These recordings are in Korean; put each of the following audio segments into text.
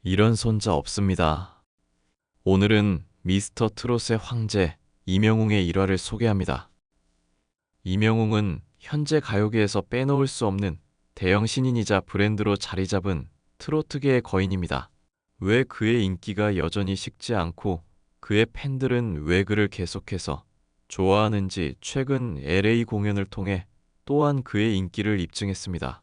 이런 손자 없습니다. 오늘은 미스터 트롯의 황제 이명웅의 일화를 소개합니다. 이명웅은 현재 가요계에서 빼놓을 수 없는 대형 신인이자 브랜드로 자리 잡은 트로트계의 거인입니다. 왜 그의 인기가 여전히 식지 않고 그의 팬들은 왜 그를 계속해서 좋아하는지 최근 LA 공연을 통해 또한 그의 인기를 입증했습니다.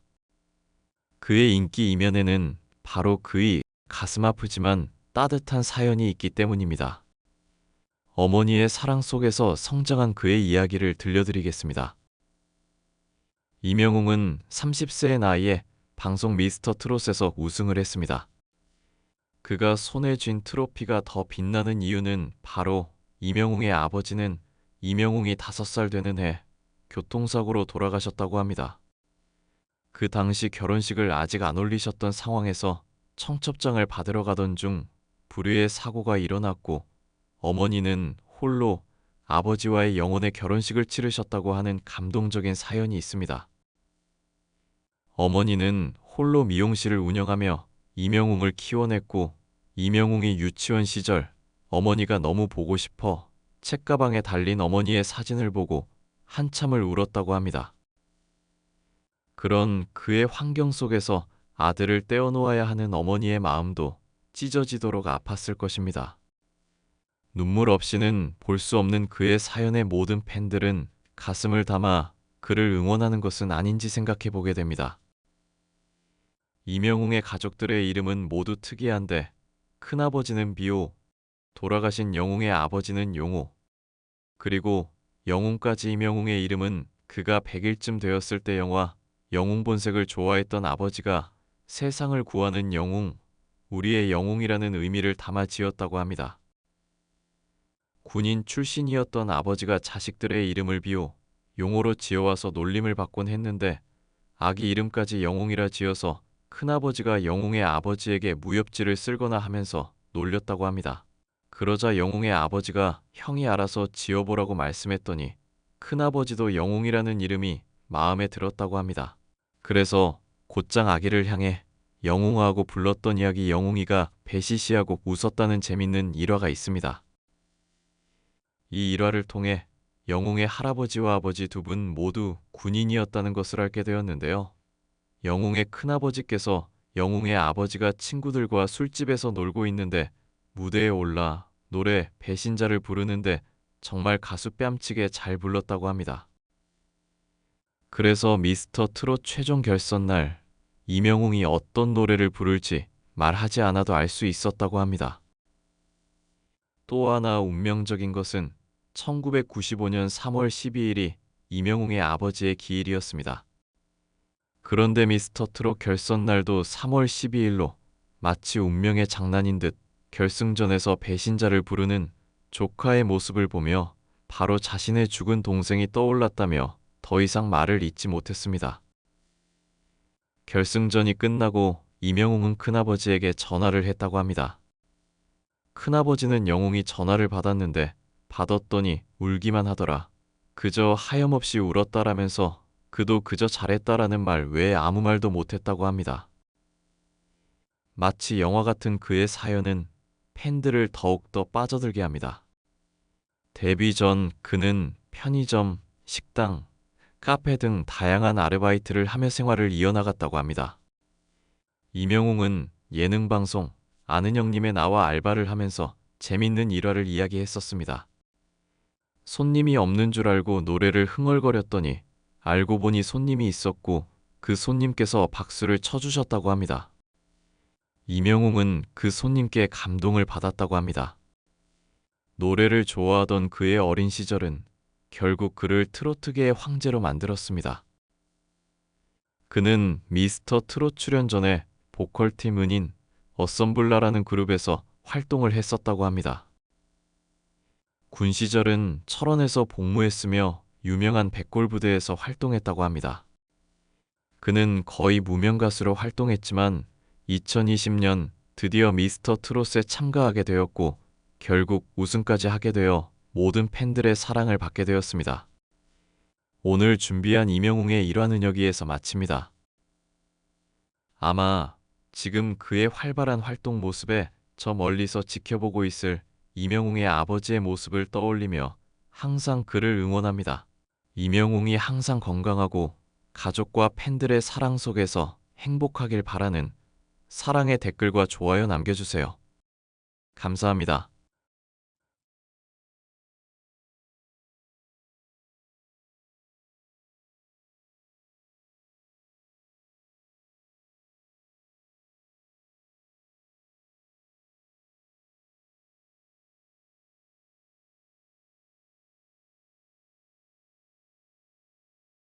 그의 인기 이면에는 바로 그의 가슴 아프지만 따뜻한 사연이 있기 때문입니다. 어머니의 사랑 속에서 성장한 그의 이야기를 들려드리겠습니다. 이명웅은 30세의 나이에 방송 미스터 트롯에서 우승을 했습니다. 그가 손에 쥔 트로피가 더 빛나는 이유는 바로 이명웅의 아버지는 이명웅이 5살 되는 해 교통사고로 돌아가셨다고 합니다. 그 당시 결혼식을 아직 안 올리셨던 상황에서 청첩장을 받으러 가던 중 불의의 사고가 일어났고 어머니는 홀로 아버지와의 영혼의 결혼식을 치르셨다고 하는 감동적인 사연이 있습니다. 어머니는 홀로 미용실을 운영하며 이명웅을 키워냈고 이명웅이 유치원 시절 어머니가 너무 보고 싶어 책가방에 달린 어머니의 사진을 보고 한참을 울었다고 합니다. 그런 그의 환경 속에서 아들을 떼어놓아야 하는 어머니의 마음도 찢어지도록 아팠을 것입니다. 눈물 없이는 볼 수 없는 그의 사연의 모든 팬들은 가슴을 담아 그를 응원하는 것은 아닌지 생각해 보게 됩니다. 이명웅의 가족들의 이름은 모두 특이한데 큰아버지는 비오, 돌아가신 영웅의 아버지는 용호, 그리고 영웅까지. 이명웅의 이름은 그가 100일쯤 되었을 때 영화 영웅본색을 좋아했던 아버지가 세상을 구하는 영웅, 우리의 영웅이라는 의미를 담아 지었다고 합니다. 군인 출신이었던 아버지가 자식들의 이름을 비오 용호로 지어와서 놀림을 받곤 했는데 아기 이름까지 영웅이라 지어서 큰아버지가 영웅의 아버지에게 무협지를 쓸거나 하면서 놀렸다고 합니다. 그러자 영웅의 아버지가 형이 알아서 지어보라고 말씀했더니 큰아버지도 영웅이라는 이름이 마음에 들었다고 합니다. 그래서 곧장 아기를 향해 영웅아하고 불렀던 이야기. 영웅이가 배시시하고 웃었다는 재밌는 일화가 있습니다. 이 일화를 통해 영웅의 할아버지와 아버지 두 분 모두 군인이었다는 것을 알게 되었는데요. 영웅의 큰아버지께서 영웅의 아버지가 친구들과 술집에서 놀고 있는데 무대에 올라 노래 배신자를 부르는데 정말 가수 뺨치게 잘 불렀다고 합니다. 그래서 미스터 트롯 최종 결선 날 이명웅이 어떤 노래를 부를지 말하지 않아도 알 수 있었다고 합니다. 또 하나 운명적인 것은 1995년 3월 12일이 이명웅의 아버지의 기일이었습니다. 그런데 미스터 트롯 결선 날도 3월 12일로 마치 운명의 장난인 듯 결승전에서 배신자를 부르는 조카의 모습을 보며 바로 자신의 죽은 동생이 떠올랐다며 더 이상 말을 잇지 못했습니다. 결승전이 끝나고 이명웅은 큰아버지에게 전화를 했다고 합니다. 큰아버지는 영웅이 전화를 받았는데 받았더니 울기만 하더라. 그저 하염없이 울었다라면서 그도 그저 잘했다라는 말 외에 아무 말도 못했다고 합니다. 마치 영화 같은 그의 사연은 팬들을 더욱더 빠져들게 합니다. 데뷔 전 그는 편의점, 식당, 카페 등 다양한 아르바이트를 하며 생활을 이어나갔다고 합니다. 이명웅은 예능방송 아는 형님에 나와 알바를 하면서 재밌는 일화를 이야기했었습니다. 손님이 없는 줄 알고 노래를 흥얼거렸더니 알고 보니 손님이 있었고 그 손님께서 박수를 쳐주셨다고 합니다. 이명웅은 그 손님께 감동을 받았다고 합니다. 노래를 좋아하던 그의 어린 시절은 결국 그를 트로트계의 황제로 만들었습니다. 그는 미스터 트롯 출연 전에 보컬팀 은인 어썸블라라는 그룹에서 활동을 했었다고 합니다. 군 시절은 철원에서 복무했으며 유명한 백골 부대에서 활동했다고 합니다. 그는 거의 무명 가수로 활동했지만 2020년 드디어 미스터 트롯에 참가하게 되었고 결국 우승까지 하게 되어 모든 팬들의 사랑을 받게 되었습니다. 오늘 준비한 이명웅의 일화는 여기에서 마칩니다. 아마 지금 그의 활발한 활동 모습에 저 멀리서 지켜보고 있을 이명웅의 아버지의 모습을 떠올리며 항상 그를 응원합니다. 이명웅이 항상 건강하고 가족과 팬들의 사랑 속에서 행복하길 바라는 사랑의 댓글과 좋아요 남겨주세요. 감사합니다.